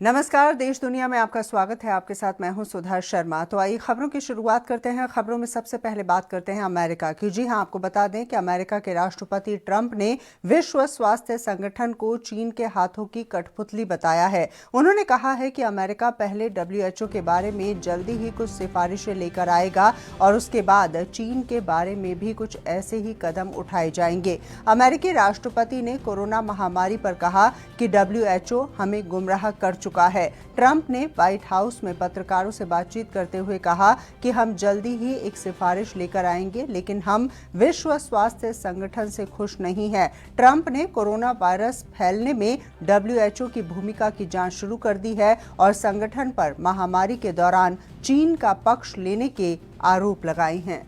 नमस्कार, देश दुनिया में आपका स्वागत है। आपके साथ मैं हूं सुधा शर्मा। तो आइए खबरों की शुरुआत करते हैं। खबरों में सबसे पहले बात करते हैं अमेरिका की। जी हां, आपको बता दें कि अमेरिका के राष्ट्रपति ट्रंप ने विश्व स्वास्थ्य संगठन को चीन के हाथों की कठपुतली बताया है। उन्होंने कहा है कि अमेरिका पहले WHO के बारे में जल्दी ही कुछ सिफारिशें लेकर आएगा और उसके बाद चीन के बारे में भी कुछ ऐसे ही कदम उठाए जाएंगे। अमेरिकी राष्ट्रपति ने कोरोना महामारी पर कहा कि WHO हमें गुमराह कर चुका है। ट्रंप ने व्हाइट हाउस में पत्रकारों से बातचीत करते हुए कहा कि हम जल्दी ही एक सिफारिश लेकर आएंगे, लेकिन हम विश्व स्वास्थ्य संगठन से खुश नहीं हैं। ट्रंप ने कोरोना वायरस फैलने में WHO की भूमिका की जांच शुरू कर दी है और संगठन पर महामारी के दौरान चीन का पक्ष लेने के आरोप लगाए हैं।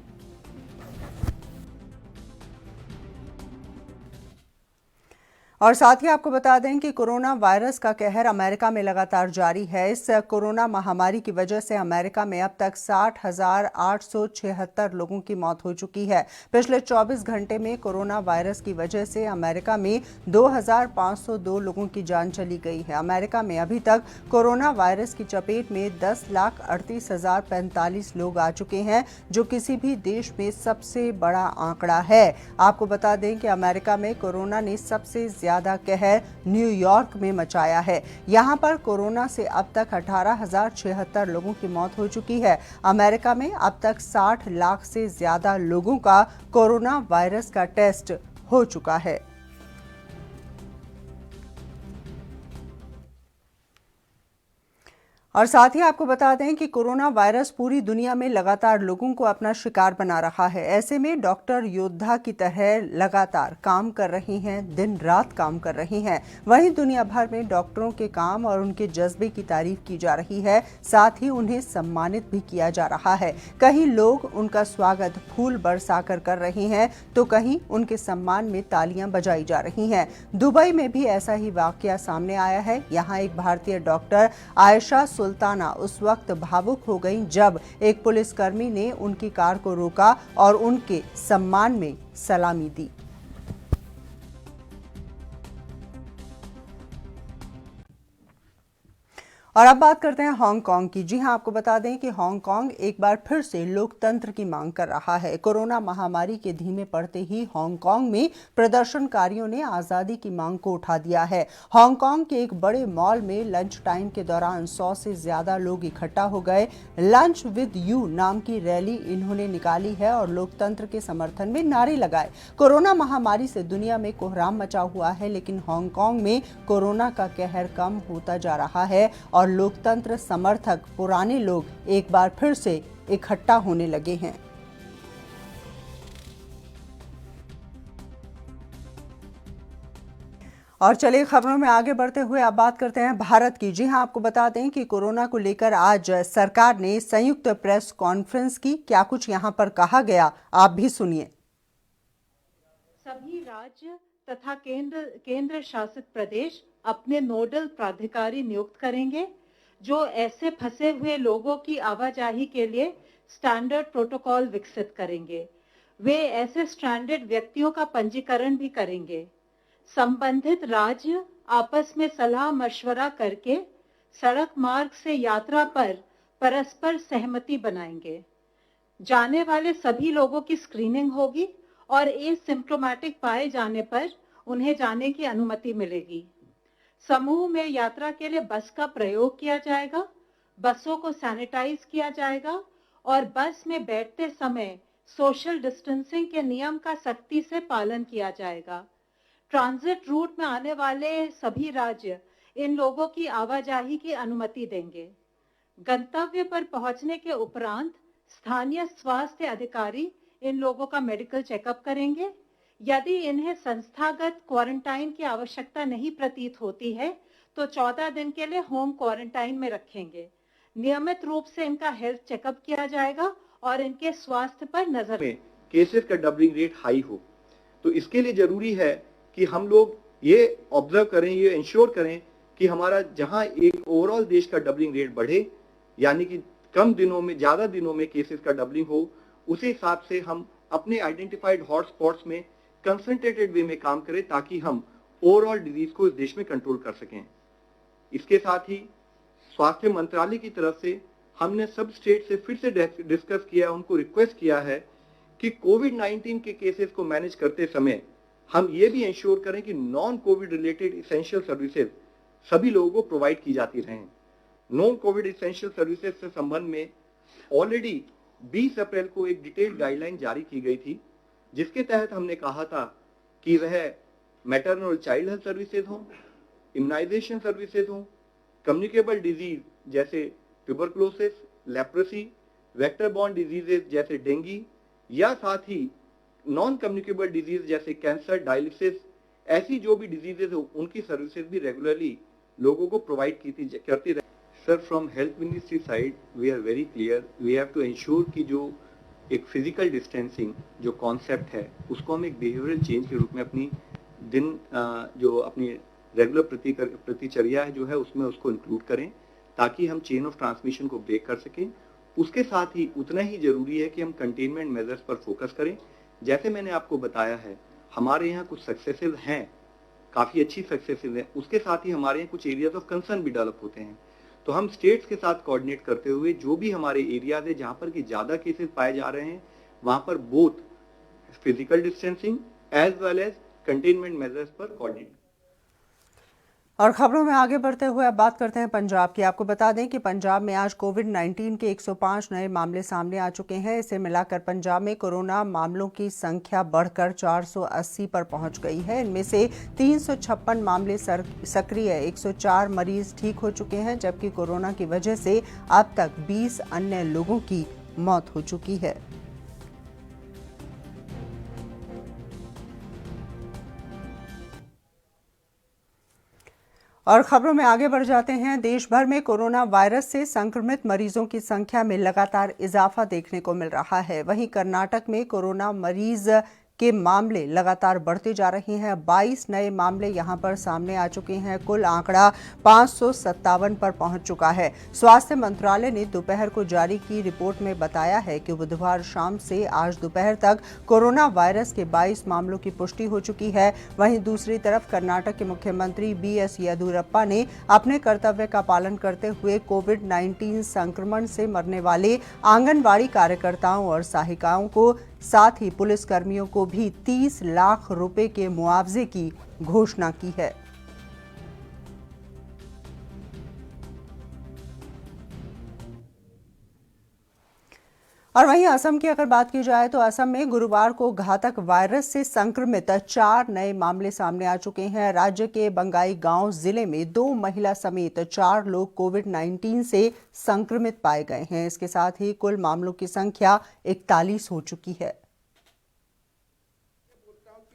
और साथ ही आपको बता दें कि कोरोना वायरस का कहर अमेरिका में लगातार जारी है। इस कोरोना महामारी की वजह से अमेरिका में अब तक 60,876 लोगों की मौत हो चुकी है। पिछले 24 घंटे में कोरोना वायरस की वजह से अमेरिका में 2,502 लोगों की जान चली गई है। अमेरिका में अभी तक कोरोना वायरस की चपेट में 10,38,045 लोग आ चुके हैं, जो किसी भी देश में सबसे बड़ा आंकड़ा है। आपको बता दें कि अमेरिका में कोरोना ने सबसे ज्यादा कहर न्यूयॉर्क में मचाया है। यहां पर कोरोना से अब तक 18,076 लोगों की मौत हो चुकी है। अमेरिका में अब तक 60 लाख से ज्यादा लोगों का कोरोना वायरस का टेस्ट हो चुका है। और साथ ही आपको बता दें कि कोरोना वायरस पूरी दुनिया में लगातार लोगों को अपना शिकार बना रहा है। ऐसे में डॉक्टर योद्धा की तरह लगातार काम कर रही हैं, दिन रात काम कर रही हैं। वहीं दुनिया भर में डॉक्टरों के काम और उनके जज्बे की तारीफ की जा रही है, साथ ही उन्हें सम्मानित भी किया जा रहा है। कहीं लोग उनका स्वागत फूल बरसाकर कर रहे हैं, तो कहीं उनके सम्मान में तालियां बजाई जा रही हैं। दुबई में भी ऐसा ही वाकया सामने आया है। यहाँ एक भारतीय डॉक्टर आयशा सुल्ताना उस वक्त भावुक हो गईं जब एक पुलिसकर्मी ने उनकी कार को रोका और उनके सम्मान में सलामी दी। और अब बात करते हैं हांगकांग की। जी हां, आपको बता दें कि हांगकांग एक बार फिर से लोकतंत्र की मांग कर रहा है। कोरोना महामारी के धीमे पड़ते ही हांगकांग में प्रदर्शनकारियों ने आजादी की मांग को उठा दिया है। हांगकांग के एक बड़े मॉल में लंच टाइम के दौरान 100 से ज्यादा लोग इकट्ठा हो गए। लंच विद यू नाम की रैली इन्होंने निकाली है और लोकतंत्र के समर्थन में नारे लगाए। कोरोना महामारी से दुनिया में कोहराम मचा हुआ है, लेकिन हांगकांग में कोरोना का कहर कम होता जा रहा है और लोकतंत्र समर्थक पुराने लोग एक बार फिर से इकट्ठा होने लगे हैं। और चलिए खबरों में आगे बढ़ते हुए अब बात करते हैं भारत की। जी हां, आपको बता दें कि कोरोना को लेकर आज सरकार ने संयुक्त प्रेस कॉन्फ्रेंस की। क्या कुछ यहां पर कहा गया, आप भी सुनिए। सभी राज्य तथा केंद्र शासित प्रदेश अपने नोडल प्राधिकारी नियुक्त करेंगे, जो ऐसे फंसे हुए लोगों की आवाजाही के लिए स्टैंडर्ड प्रोटोकॉल विकसित करेंगे। वे ऐसे स्ट्रैंडेड व्यक्तियों का पंजीकरण भी करेंगे। संबंधित राज्य आपस में सलाह मशवरा करके सड़क मार्ग से यात्रा पर परस्पर सहमति बनाएंगे। जाने वाले सभी लोगों की स्क्रीनिंग होगी और एसिम्प्टोमेटिक पाए जाने पर उन्हें जाने की अनुमति मिलेगी। समूह में यात्रा के लिए बस का प्रयोग किया जाएगा। बसों को सैनिटाइज किया जाएगा और बस में बैठते समय सोशल डिस्टेंसिंग के नियम का सख्ती से पालन किया जाएगा। ट्रांजिट रूट में आने वाले सभी राज्य इन लोगों की आवाजाही की अनुमति देंगे। गंतव्य पर पहुंचने के उपरांत स्थानीय स्वास्थ्य अधिकारी इन लोगों का मेडिकल चेकअप करेंगे। यदि इन्हें संस्थागत क्वारंटाइन की आवश्यकता नहीं प्रतीत होती है, तो 14 दिन के लिए होम क्वारंटाइन में रखेंगे। नियमित रूप से इनका हेल्थ चेकअप किया जाएगा और इनके स्वास्थ्य पर नजर। में केसेस का डबलिंग रेट हाई हो, तो इसके लिए जरूरी है कि हम लोग ये ऑब्जर्व करें, ये इंश्योर करें कि हमारा जहां एक ओवरऑल देश का डबलिंग रेट बढ़े, यानी कि कम दिनों में ज्यादा दिनों में केसेस का डबलिंग हो, उसी हिसाब से हम अपने आइडेंटिफाइड हॉटस्पॉट्स में कंसंट्रेटेड वे में काम करें, ताकि हम ओवरऑल डिजीज को इस देश में कंट्रोल कर सकें। इसके साथ ही स्वास्थ्य मंत्रालय की तरफ से हमने सब स्टेट से फिर से डिस्कस किया, उनको रिक्वेस्ट किया है कि कोविड-19 के केसेस को मैनेज करते समय हम ये भी इंश्योर करें कि non Covid related essential services सभी लोगों को प्रोवाइड की जाती रहें। नॉन कोविड इसेंशियल सर्विसेज से संबंध में ऑलरेडी 20 अप्रैल को एक डिटेल्ड गाइडलाइन जारी की गई थी, जिसके तहत हमने कहा था कि वह मैटरनल और चाइल्ड हेल्थ सर्विसेज हों, इम्यूनाइजेशन सर्विसेज हों, कम्युनिकेबल डिजीज जैसे tuberculosis, leprosy, vector borne diseases जैसे डेंगू, या साथ ही नॉन कम्युनिकेबल डिजीज जैसे कैंसर, डायलिसिस, ऐसी जो भी डिजीजेज हो उनकी सर्विसेज भी रेगुलरली लोगों को प्रोवाइड करती रहे। Sir, from health ministry side we are very clear, we have to ensure कि जो एक फिजिकल डिस्टेंसिंग जो कॉन्सेप्ट है उसको हम एक बिहेवियरल चेंज के रूप में अपनी जो अपनी रेगुलर प्रतिचर्या है जो है उसमें उसको इंक्लूड करें, ताकि हम चेन ऑफ ट्रांसमिशन को ब्रेक कर सकें। उसके साथ ही उतना ही जरूरी है कि हम कंटेनमेंट मेजर्स पर फोकस करें। जैसे मैंने आपको बताया है, हमारे यहाँ कुछ सक्सेसेस हैं, काफी अच्छी सक्सेसेस हैं, उसके साथ ही हमारे यहाँ कुछ एरियाज ऑफ कंसर्न भी डेवलप होते हैं। तो हम स्टेट्स के साथ कोऑर्डिनेट करते हुए जो भी हमारे एरियाज है जहां पर कि ज्यादा केसेस पाए जा रहे हैं, वहां पर both physical distancing as well as containment measures पर कोऑर्डिनेट। और खबरों में आगे बढ़ते हुए अब बात करते हैं पंजाब की। आपको बता दें कि पंजाब में आज कोविड-19 के 105 नए मामले सामने आ चुके हैं। इसे मिलाकर पंजाब में कोरोना मामलों की संख्या बढ़कर 480 पर पहुंच गई है। इनमें से 356 मामले सक्रिय, 104 मरीज ठीक हो चुके हैं, जबकि कोरोना की वजह से अब तक 20 अन्य लोगों की मौत हो चुकी है। और खबरों में आगे बढ़ जाते हैं। देश भर में कोरोना वायरस से संक्रमित मरीजों की संख्या में लगातार इजाफा देखने को मिल रहा है। वहीं कर्नाटक में कोरोना मरीज के मामले लगातार बढ़ते जा रहे हैं। 22 नए मामले यहां पर सामने आ चुके हैं। कुल आंकड़ा 557 पर पहुंच चुका है। स्वास्थ्य मंत्रालय ने दोपहर को जारी की रिपोर्ट में बताया है कि बुधवार शाम से आज दोपहर तक कोरोना वायरस के 22 मामलों की पुष्टि हो चुकी है। वहीं दूसरी तरफ कर्नाटक के मुख्यमंत्री BS येदियुरप्पा ने अपने कर्तव्य का पालन करते हुए कोविड-19 संक्रमण से मरने वाले आंगनबाड़ी कार्यकर्ताओं और सहायिकाओं को, साथ ही पुलिस कर्मियों को भी 30 लाख रुपए के मुआवजे की घोषणा की है। और वहीं असम की अगर बात की जाए तो असम में गुरुवार को घातक वायरस से संक्रमित 4 नए मामले सामने आ चुके हैं। राज्य के बंगाईगांव जिले में 2 महिला समेत 4 लोग कोविड-19 से संक्रमित पाए गए हैं। इसके साथ ही कुल मामलों की संख्या 41 हो चुकी है।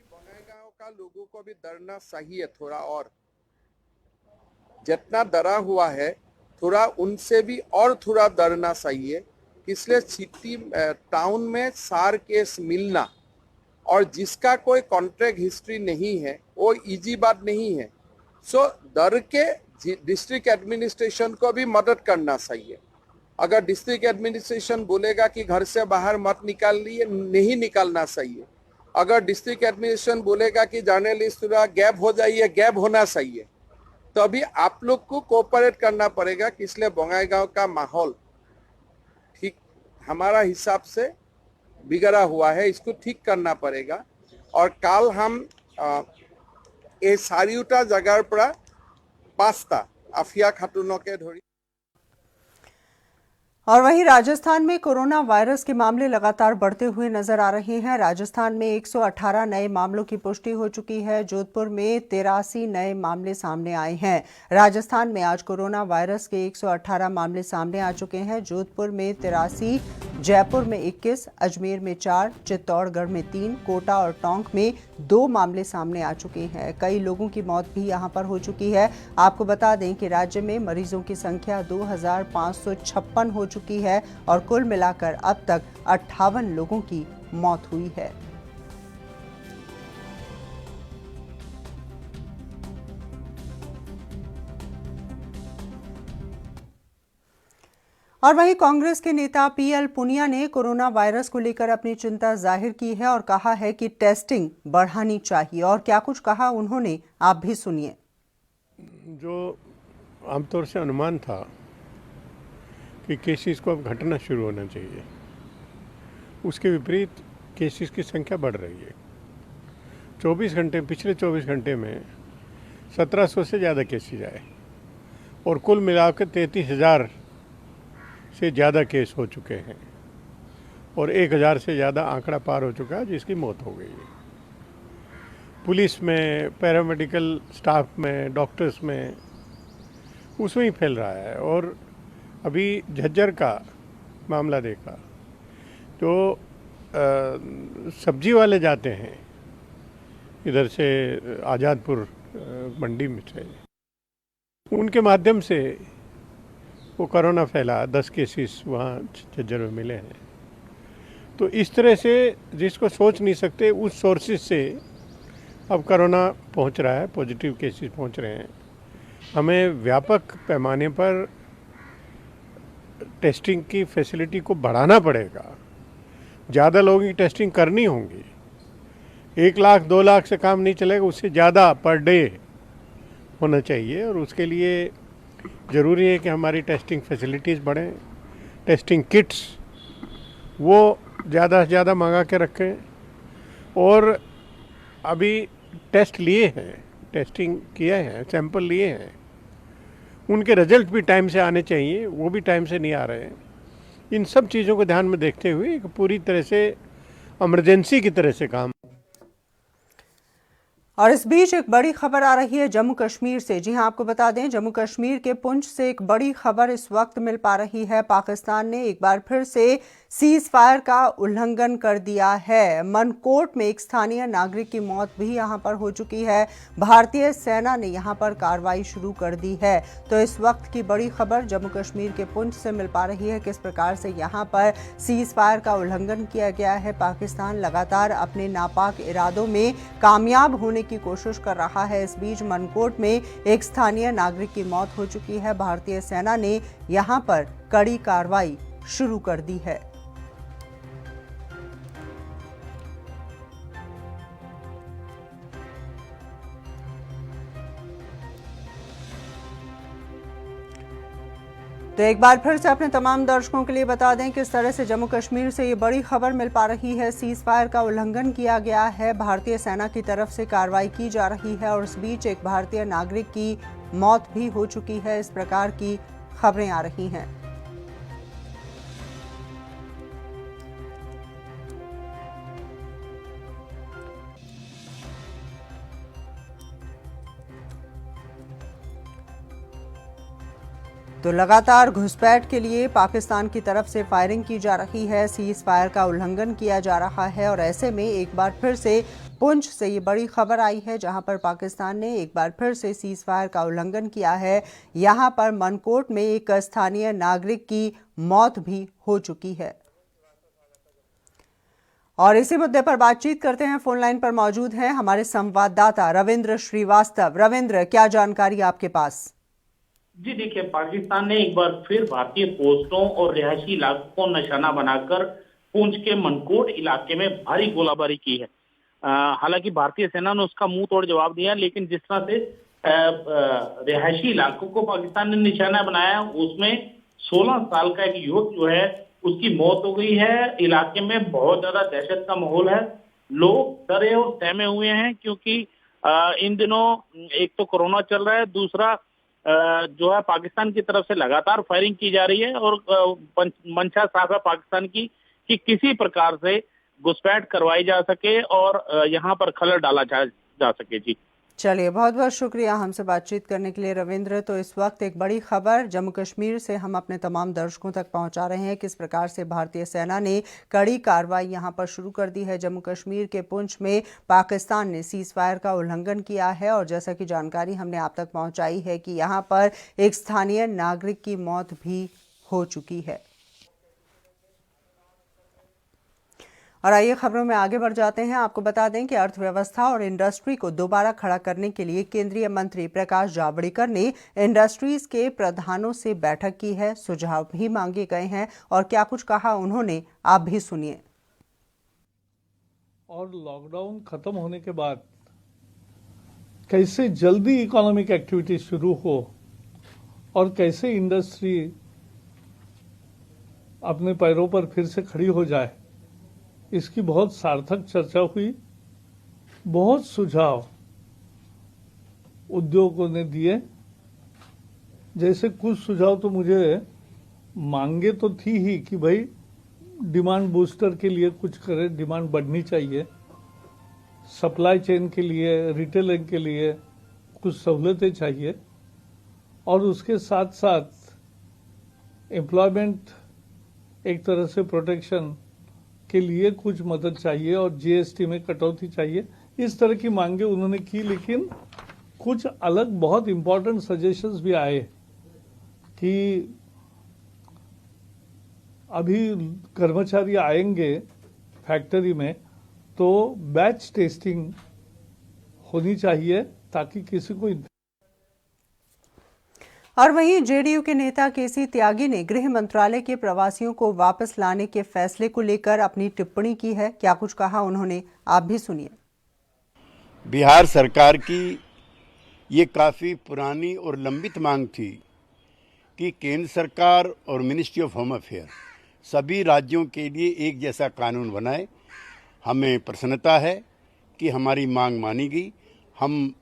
बंगाईगांव का लोगों को भी डरना चाहिए थोड़ा, और जितना डरा हुआ है थोड़ा उनसे भी और थोड़ा डरना चाहिए। इसलिए सिटी टाउन में 4 केस मिलना और जिसका कोई कॉन्ट्रैक्ट हिस्ट्री नहीं है वो इजी बात नहीं है। सो डर के डिस्ट्रिक्ट एडमिनिस्ट्रेशन को भी मदद करना चाहिए। अगर डिस्ट्रिक्ट एडमिनिस्ट्रेशन बोलेगा कि घर से बाहर मत निकालिए, नहीं निकालना चाहिए। अगर डिस्ट्रिक्ट एडमिनिस्ट्रेशन बोलेगा कि जर्नलिस्ट थोड़ा गैप हो जाइए, गैप होना चाहिए। तो अभी आप लोग को कोऑपरेट करना पड़ेगा कि इसलिए बंगाईगांव का माहौल ठीक हमारा हिसाब से बिगड़ा हुआ है, इसको ठीक करना पड़ेगा। और कल हम ये सारियोटा जगह पर 5टा आफिया खातूनों के धरी। और वहीं राजस्थान में कोरोना वायरस के मामले लगातार बढ़ते हुए नजर आ रहे हैं। राजस्थान में 118 नए मामलों की पुष्टि हो चुकी है। जोधपुर में 83 नए मामले सामने आए हैं। राजस्थान में आज कोरोना वायरस के 118 मामले सामने आ चुके हैं। जोधपुर में 83, जयपुर में 21, अजमेर में 4, चित्तौड़गढ़ में 3, कोटा और टोंक में 2 मामले सामने आ चुके हैं। कई लोगों की मौत भी यहां पर हो चुकी है। आपको बता दें कि राज्य में मरीजों की संख्या 2556 हो चुकी है और कुल मिलाकर अब तक 58 लोगों की मौत हुई है। और वहीं कांग्रेस के नेता PL पुनिया ने कोरोना वायरस को लेकर अपनी चिंता जाहिर की है और कहा है कि टेस्टिंग बढ़ानी चाहिए। और क्या कुछ कहा उन्होंने, आप भी सुनिए। जो आमतौर से अनुमान था कि केसेस को अब घटना शुरू होना चाहिए। उसके विपरीत केसेस की संख्या बढ़ रही है। पिछले 24 घंटे में 1700 से ज़्यादा केसेज आए और कुल मिलाकर 33,000 से ज़्यादा केस हो चुके हैं और 1,000 से ज़्यादा आंकड़ा पार हो चुका है जिसकी मौत हो गई है। पुलिस में, पैरामेडिकल स्टाफ में, डॉक्टर्स में, उसमें ही फैल रहा है। और अभी झज्जर का मामला देखा तो सब्जी वाले जाते हैं इधर से आज़ादपुर मंडी में से, उनके माध्यम से वो कोरोना फैला। 10 केसेस वहाँ झज्जर में मिले हैं। तो इस तरह से जिसको सोच नहीं सकते उस सोर्सेज से अब कोरोना पहुँच रहा है, पॉजिटिव केसेस पहुँच रहे हैं। हमें व्यापक पैमाने पर टेस्टिंग की फैसिलिटी को बढ़ाना पड़ेगा। ज़्यादा लोगों की टेस्टिंग करनी होगी। 1 लाख 2 लाख से काम नहीं चलेगा, उससे ज़्यादा पर डे होना चाहिए। और उसके लिए ज़रूरी है कि हमारी टेस्टिंग फैसिलिटीज़ बढ़ें, टेस्टिंग किट्स वो ज़्यादा से ज़्यादा मंगा के रखें। और अभी टेस्ट लिए हैं, टेस्टिंग किए हैं, सैंपल लिए हैं, उनके रिजल्ट भी टाइम से आने चाहिए, वो भी टाइम से नहीं आ रहे हैं। इन सब चीज़ों को ध्यान में देखते हुए एक पूरी तरह से इमरजेंसी की तरह से काम। और इस बीच एक बड़ी खबर आ रही है जम्मू कश्मीर से। जी हां, आपको बता दें, जम्मू कश्मीर के पुंछ से एक बड़ी खबर इस वक्त मिल पा रही है। पाकिस्तान ने एक बार फिर से सीज फायर का उल्लंघन कर दिया है। मनकोट में एक स्थानीय नागरिक की मौत भी यहां पर हो चुकी है। भारतीय सेना ने यहां पर कार्रवाई शुरू कर दी है। तो इस वक्त की बड़ी खबर जम्मू कश्मीर के पुंछ से मिल पा रही है, किस प्रकार से यहां पर सीज फायर का उल्लंघन किया गया है। पाकिस्तान लगातार अपने नापाक इरादों में कामयाब होने की कोशिश कर रहा है। इस बीच मनकोट में एक स्थानीय नागरिक की मौत हो चुकी है। भारतीय सेना ने यहां पर कड़ी कार्रवाई शुरू कर दी है। तो एक बार फिर से अपने तमाम दर्शकों के लिए बता दें किस तरह से जम्मू कश्मीर से ये बड़ी खबर मिल पा रही है। सीज फायर का उल्लंघन किया गया है, भारतीय सेना की तरफ से कार्रवाई की जा रही है और इस बीच एक भारतीय नागरिक की मौत भी हो चुकी है। इस प्रकार की खबरें आ रही हैं। तो लगातार घुसपैठ के लिए पाकिस्तान की तरफ से फायरिंग की जा रही है, सीज फायर का उल्लंघन किया जा रहा है और ऐसे में एक बार फिर से पुंछ से ये बड़ी खबर आई है जहां पर पाकिस्तान ने एक बार फिर से सीज फायर का उल्लंघन किया है। यहां पर मनकोट में एक स्थानीय नागरिक की मौत भी हो चुकी है। और इसी मुद्दे पर बातचीत करते हैं। फोन लाइन पर मौजूद हैं हमारे संवाददाता रविंद्र श्रीवास्तव। रविंद्र, क्या जानकारी आपके पास? जी देखिए, पाकिस्तान ने एक बार फिर भारतीय पोस्टों और रिहायशी इलाकों को निशाना बनाकर पुंछ के मनकोट इलाके में भारी गोलाबारी की है। हालांकि भारतीय सेना ने उसका मुंह तोड़ जवाब दिया, लेकिन जिस तरह से रिहायशी इलाकों को पाकिस्तान ने निशाना बनाया, उसमें 16 साल का एक युवक जो है उसकी मौत हो गई है। इलाके में बहुत ज्यादा दहशत का माहौल है, लोग डरे और सहमे हुए हैं क्योंकि इन दिनों एक तो कोरोना चल रहा है, दूसरा जो है पाकिस्तान की तरफ से लगातार फायरिंग की जा रही है और मंशा साफ है पाकिस्तान की कि किसी प्रकार से घुसपैठ करवाई जा सके और यहाँ पर खलल डाला जा सके। जी चलिए, बहुत बहुत शुक्रिया हमसे बातचीत करने के लिए रविंद्र। तो इस वक्त एक बड़ी खबर जम्मू कश्मीर से हम अपने तमाम दर्शकों तक पहुंचा रहे हैं, किस प्रकार से भारतीय सेना ने कड़ी कार्रवाई यहां पर शुरू कर दी है। जम्मू कश्मीर के पुंछ में पाकिस्तान ने सीज फायर का उल्लंघन किया है और जैसा कि जानकारी हमने आप तक पहुंचाई है कि यहां पर एक स्थानीय नागरिक की मौत भी हो चुकी है। और आइए खबरों में आगे बढ़ जाते हैं। आपको बता दें कि अर्थव्यवस्था और इंडस्ट्री को दोबारा खड़ा करने के लिए केंद्रीय मंत्री प्रकाश जावड़ेकर ने इंडस्ट्रीज के प्रधानों से बैठक की है, सुझाव भी मांगे गए हैं और क्या कुछ कहा उन्होंने, आप भी सुनिए। और लॉकडाउन खत्म होने के बाद कैसे जल्दी इकोनॉमिक एक्टिविटी शुरू हो और कैसे इंडस्ट्री अपने पैरों पर फिर से खड़ी हो जाए, इसकी बहुत सार्थक चर्चा हुई। बहुत सुझाव उद्योगों ने दिए। जैसे कुछ सुझाव तो मुझे मांगे तो थी ही कि भाई डिमांड बूस्टर के लिए कुछ करें, डिमांड बढ़नी चाहिए, सप्लाई चेन के लिए, रिटेलिंग के लिए कुछ सहूलतें चाहिए, और उसके साथ साथ एम्प्लॉयमेंट एक तरह से प्रोटेक्शन के लिए कुछ मदद चाहिए और जीएसटी में कटौती चाहिए। इस तरह की मांगे उन्होंने की, लेकिन कुछ अलग बहुत इंपॉर्टेंट सजेशंस भी आए कि अभी कर्मचारी आएंगे फैक्ट्री में तो बैच टेस्टिंग होनी चाहिए ताकि किसी को। और वहीं जेडीयू के नेता केसी त्यागी ने गृह मंत्रालय के प्रवासियों को वापस लाने के फैसले को लेकर अपनी टिप्पणी की है। क्या कुछ कहा उन्होंने, आप भी सुनिए। बिहार सरकार की ये काफ़ी पुरानी और लंबित मांग थी कि केंद्र सरकार और मिनिस्ट्री ऑफ होम अफेयर सभी राज्यों के लिए एक जैसा कानून बनाए। हमें प्रसन्नता है कि हमारी मांग मानी गई। हम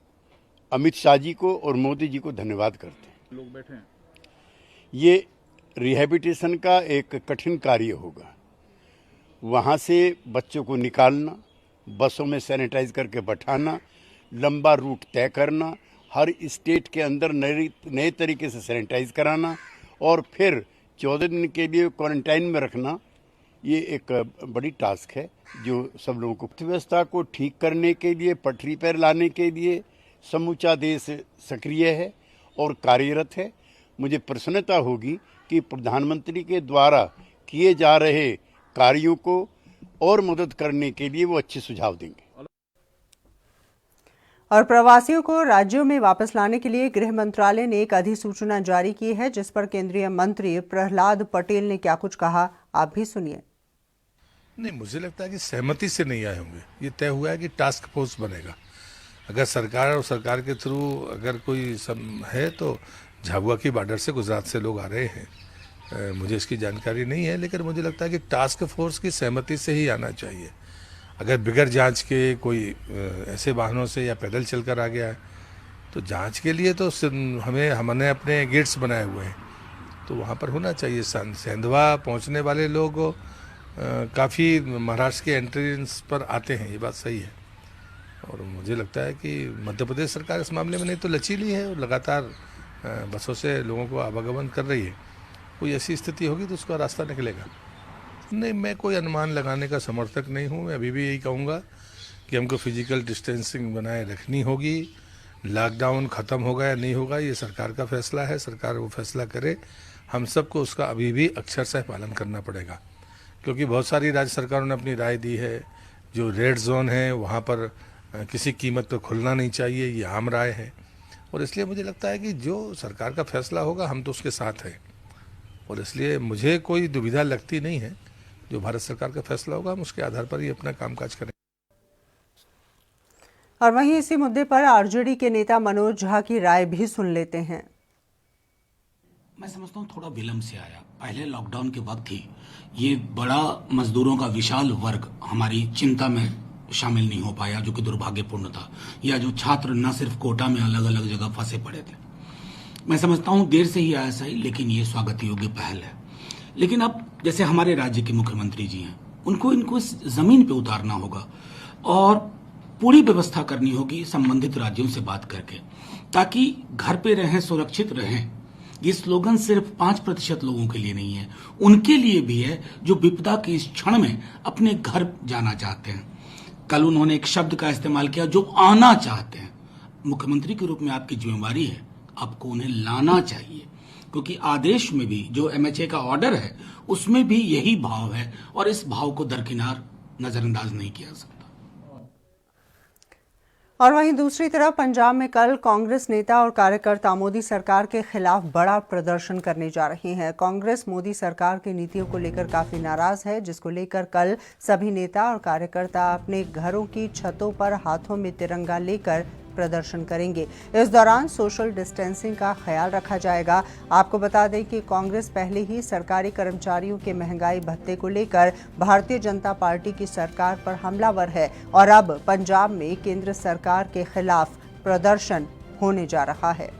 अमित शाह जी को और मोदी जी को धन्यवाद करते हैं। लोग बैठे हैं। ये रिहैबिलिटेशन का एक कठिन कार्य होगा। वहाँ से बच्चों को निकालना, बसों में सैनिटाइज करके बैठाना, लंबा रूट तय करना, हर स्टेट के अंदर नए तरीके से सैनिटाइज कराना और फिर 14 दिन के लिए क्वारंटाइन में रखना, ये एक बड़ी टास्क है जो सब लोगों को। अर्थव्यवस्था को ठीक करने के लिए, पटरी पर लाने के लिए समूचा देश सक्रिय है और कार्यरत है। मुझे प्रसन्नता होगी कि प्रधानमंत्री के द्वारा किए जा रहे कार्यों को और मदद करने के लिए वो अच्छे सुझाव देंगे। और प्रवासियों को राज्यों में वापस लाने के लिए गृह मंत्रालय ने एक अधिसूचना जारी की है, जिस पर केंद्रीय मंत्री प्रहलाद पटेल ने क्या कुछ कहा, आप भी सुनिए। नहीं, मुझे लगता है कि सहमति से नहीं आए होंगे। ये तय हुआ है कि टास्क फोर्स बनेगा। अगर सरकार और सरकार के थ्रू अगर कोई है तो झाबुआ की बॉर्डर से गुजरात से लोग आ रहे हैं। मुझे इसकी जानकारी नहीं है, लेकिन मुझे लगता है कि टास्क फोर्स की सहमति से ही आना चाहिए। अगर बिगैर जांच के कोई ऐसे वाहनों से या पैदल चलकर आ गया है तो जांच के लिए तो हमने अपने गेट्स बनाए हुए हैं, तो वहाँ पर होना चाहिए। सेंधवा पहुँचने वाले लोग काफ़ी महाराष्ट्र के एंट्रेंस पर आते हैं, ये बात सही है। और मुझे लगता है कि मध्य प्रदेश सरकार इस मामले में नहीं तो लचीली है और लगातार बसों से लोगों को आवागमन कर रही है। कोई ऐसी स्थिति होगी तो उसका रास्ता निकलेगा। नहीं, मैं कोई अनुमान लगाने का समर्थक नहीं हूँ। मैं अभी भी यही कहूँगा कि हमको फिजिकल डिस्टेंसिंग बनाए रखनी होगी। लॉकडाउन ख़त्म होगा या नहीं होगा ये सरकार का फैसला है, सरकार वो फैसला करे। हम सबको उसका अभी भी अक्षरशः पालन करना पड़ेगा, क्योंकि बहुत सारी राज्य सरकारों ने अपनी राय दी है। जो रेड जोन है वहाँ पर किसी कीमत पर खुलना नहीं चाहिए, ये आम राय है। और इसलिए मुझे लगता है कि जो सरकार का फैसला होगा हम तो उसके साथ हैं, और इसलिए मुझे कोई दुविधा लगती नहीं है। जो भारत सरकार का फैसला होगा हम उसके आधार पर ही अपना कामकाज करें। और वहीं इसी मुद्दे पर आरजेडी के नेता मनोज झा की राय भी सुन लेते हैं। मैं समझता हूँ थोड़ा विलंब से आया। पहले लॉकडाउन के वक्त ही ये बड़ा मजदूरों का विशाल वर्ग हमारी चिंता में शामिल नहीं हो पाया, जो कि दुर्भाग्यपूर्ण था। या जो छात्र न सिर्फ कोटा में अलग अलग जगह फंसे पड़े थे। मैं समझता हूँ देर से ही आया सही, लेकिन ये स्वागत योग्य पहल है। लेकिन अब जैसे हमारे राज्य के मुख्यमंत्री जी हैं, इनको इस जमीन पे उतारना होगा और पूरी व्यवस्था करनी होगी संबंधित राज्यों से बात करके, ताकि घर पे रहें, सुरक्षित रहें। ये स्लोगन सिर्फ 5% लोगों के लिए नहीं है, उनके लिए भी है जो विपदा के इस क्षण में अपने घर जाना चाहते हैं। कल उन्होंने एक शब्द का इस्तेमाल किया, जो आना चाहते हैं। मुख्यमंत्री के रूप में आपकी जिम्मेवारी है, आपको उन्हें लाना चाहिए, क्योंकि आदेश में भी जो एमएचए का ऑर्डर है उसमें भी यही भाव है, और इस भाव को दरकिनार नजरअंदाज नहीं किया सकता। और वहीं दूसरी तरफ पंजाब में कल कांग्रेस नेता और कार्यकर्ता मोदी सरकार के खिलाफ बड़ा प्रदर्शन करने जा रहे हैं। कांग्रेस मोदी सरकार की नीतियों को लेकर काफी नाराज है, जिसको लेकर कल सभी नेता और कार्यकर्ता अपने घरों की छतों पर हाथों में तिरंगा लेकर प्रदर्शन करेंगे। इस दौरान सोशल डिस्टेंसिंग का ख्याल रखा जाएगा। आपको बता दें कि कांग्रेस पहले ही सरकारी कर्मचारियों के महंगाई भत्ते को लेकर भारतीय जनता पार्टी की सरकार पर हमलावर है और अब पंजाब में केंद्र सरकार के खिलाफ प्रदर्शन होने जा रहा है।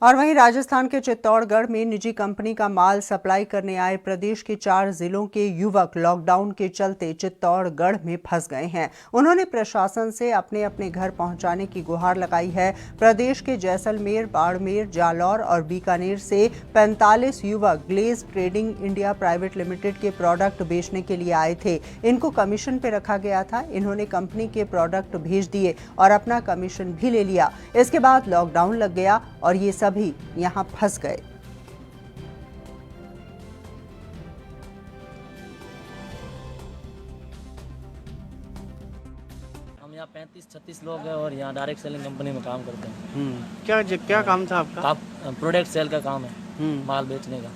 और वहीं राजस्थान के चित्तौड़गढ़ में निजी कंपनी का माल सप्लाई करने आए प्रदेश के 4 जिलों के युवक लॉकडाउन के चलते चित्तौड़गढ़ में फंस गए हैं। उन्होंने प्रशासन से अपने अपने घर पहुंचाने की गुहार लगाई है। प्रदेश के जैसलमेर, बाड़मेर, जालौर और बीकानेर से 45 युवक glaze trading India private limited के प्रोडक्ट बेचने के लिए आए थे। इनको कमीशन पे रखा गया था। इन्होंने कंपनी के प्रोडक्ट भेज दिए और अपना कमीशन भी ले लिया। इसके बाद लॉकडाउन लग गया और ये सभी यहां फंस गए। हम यहाँ 35-36 लोग हैं और यहाँ डायरेक्ट सेलिंग कंपनी में काम करते हैं। क्या काम था आपका? प्रोडक्ट सेल का काम है, माल बेचने का।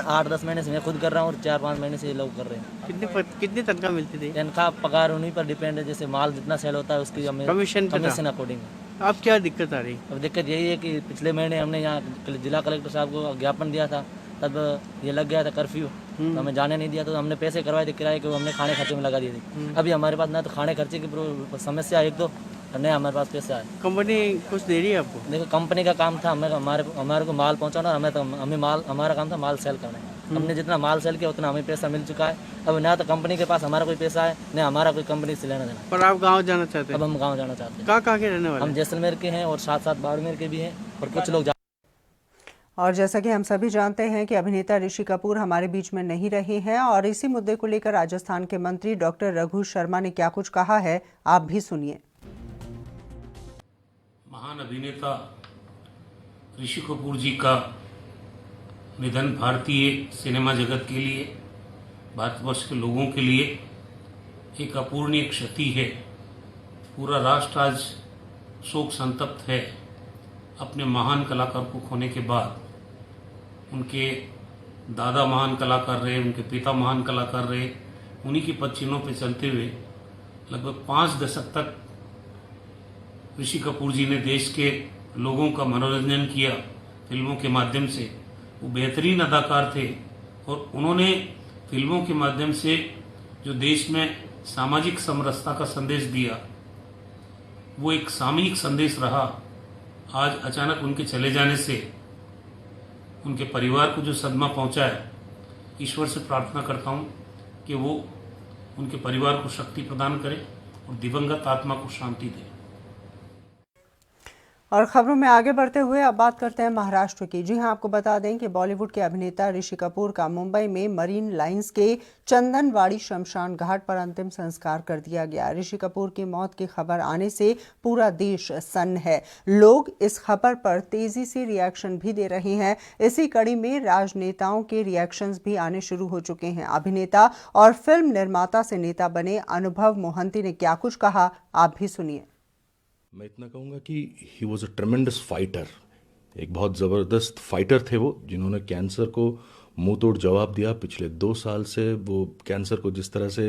8-10 महीने से मैं खुद कर रहा हूँ और 4-5 महीने से ये लोग कर रहे हैं। कितनी तनख्वाह मिलती थी? तनख्वाह पगार उन्हीं पर डिपेंड है, जैसे माल जितना सेल होता है उसकी कमीशन अकॉर्डिंग। अब क्या दिक्कत आ रही? अब दिक्कत यही है कि पिछले महीने हमने यहाँ जिला कलेक्टर साहब को ज्ञापन दिया था, तब ये लग गया था कर्फ्यू, तो हमें जाने नहीं दिया। तो हमने पैसे करवाए थे किराए के, हमने खाने खर्चे में लगा दिए थे। अभी हमारे पास ना तो खाने खर्चे की समस्या एक तो नहीं, हमारे पास पैसा है। कंपनी कुछ दे रही है आपको? देखो कंपनी का काम था हमारे को माल पहुँचाना और हमारा काम था माल सेल करना। हमने जितना माल सेल किया उतना हमें पैसा मिल चुका है। अब ना तो कंपनी के पास हमारा कोई पैसा है, न हमारा कोई कंपनी से लेना देना। पर आप गांव जाना चाहते हैं? अब हम गांव जाना चाहते हैं। कहाँ के रहने वाले? हम जैसलमेर के हैं और साथ बाड़मेर के भी हैं और कुछ लोग। और जैसा कि हम सभी जानते हैं कि अभिनेता ऋषि कपूर हमारे बीच में नहीं रहे हैं और इसी मुद्दे को लेकर राजस्थान के मंत्री डॉक्टर रघु शर्मा ने क्या कुछ कहा है, आप भी सुनिए। महान अभिनेता ऋषि कपूर जी का निधन भारतीय सिनेमा जगत के लिए, भारतवर्ष के लोगों के लिए एक अपूरणीय क्षति है। पूरा राष्ट्र आज शोक संतप्त है अपने महान कलाकार को खोने के बाद। उनके दादा महान कलाकार रहे, उनके पिता महान कलाकार रहे, उन्हीं की पदचिन्हों पे चलते हुए लगभग 5 दशक तक ऋषि कपूर जी ने देश के लोगों का मनोरंजन किया फिल्मों के माध्यम से। वो बेहतरीन अदाकार थे और उन्होंने फिल्मों के माध्यम से जो देश में सामाजिक समरसता का संदेश दिया, वो एक सामूहिक संदेश रहा। आज अचानक उनके चले जाने से उनके परिवार को जो सदमा पहुंचा है, ईश्वर से प्रार्थना करता हूं कि वो उनके परिवार को शक्ति प्रदान करे और दिवंगत आत्मा को शांति दे। और खबरों में आगे बढ़ते हुए अब बात करते हैं महाराष्ट्र की। जी हां, आपको बता दें कि बॉलीवुड के अभिनेता ऋषि कपूर का मुंबई में मरीन लाइंस के चंदनवाड़ी शमशान घाट पर अंतिम संस्कार कर दिया गया। ऋषि कपूर की मौत की खबर आने से पूरा देश सन्न है। लोग इस खबर पर तेजी से रिएक्शन भी दे रहे हैं। इसी कड़ी में राजनेताओं के रिएक्शंस भी आने शुरू हो चुके हैं। अभिनेता और फिल्म निर्माता से नेता बने अनुभव मोहंती ने क्या कुछ कहा, आप भी सुनिए। मैं इतना कहूँगा कि ही वॉज अ ट्रेमेंडस फाइटर, एक बहुत ज़बरदस्त फाइटर थे वो, जिन्होंने कैंसर को मुंह तोड़ जवाब दिया। पिछले 2 साल से वो कैंसर को जिस तरह से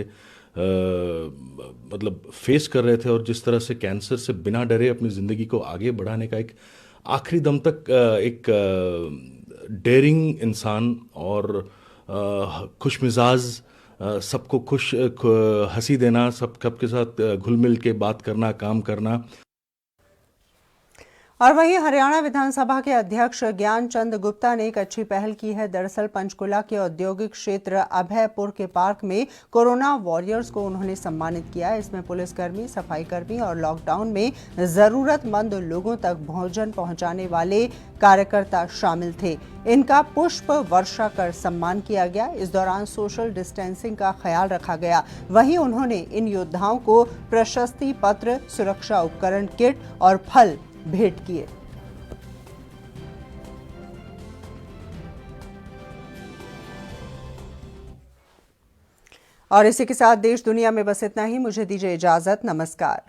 मतलब फेस कर रहे थे और जिस तरह से कैंसर से बिना डरे अपनी ज़िंदगी को आगे बढ़ाने का एक आखिरी दम तक एक डेयरिंग इंसान और खुश मिजाज, सबको खुश हंसी देना, सबके साथ घुल मिल के बात करना, काम करना। और वहीं हरियाणा विधानसभा के अध्यक्ष ज्ञानचंद गुप्ता ने एक अच्छी पहल की है। दरअसल पंचकुला के औद्योगिक क्षेत्र अभयपुर के पार्क में कोरोना वॉरियर्स को उन्होंने सम्मानित किया। इसमें पुलिसकर्मी, सफाईकर्मी और लॉकडाउन में जरूरतमंद लोगों तक भोजन पहुंचाने वाले कार्यकर्ता शामिल थे। इनका पुष्प वर्षा कर सम्मान किया गया। इस दौरान सोशल डिस्टेंसिंग का ख्याल रखा गया। वहीं उन्होंने इन योद्धाओं को प्रशस्ति पत्र, सुरक्षा उपकरण किट और फल भेंट किए। और इसी के साथ देश दुनिया में बस इतना ही। मुझे दीजिए इजाजत। नमस्कार।